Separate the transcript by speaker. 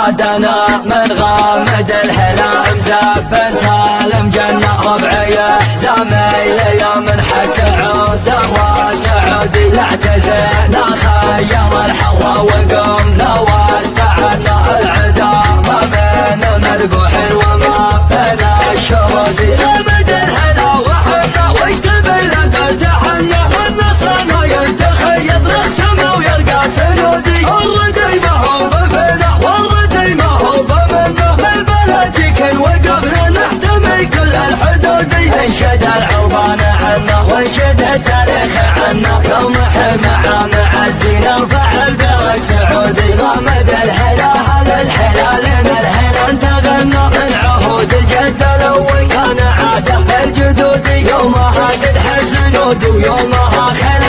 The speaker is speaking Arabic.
Speaker 1: عادنا من غامد الهلال مزبنت المجنة ربعي حزامي يا من حك عوده وسعودي لا اعتزلنا خير الحظ وقمنا واستعنا العدا ما بين مذبوح وما بين الشرودي غامد الهلا وحنا واشتبه لقد حنا والنصر يتخيط رسمه ويرقى سنودي الردي ما هو بفنا والردي ما هو بمنه بالبلد كل وقفنا نحتمي كل الحدودي انشد العربان عنا وانشد التاريخ عنا يوم حمى مع الزينة وفعل بلد سعودي غامد الهلا هذا الحلال من الهلا تغنى من عهود الجد الاول كان عاده الجدودي يومها قد حزنود ويومها خير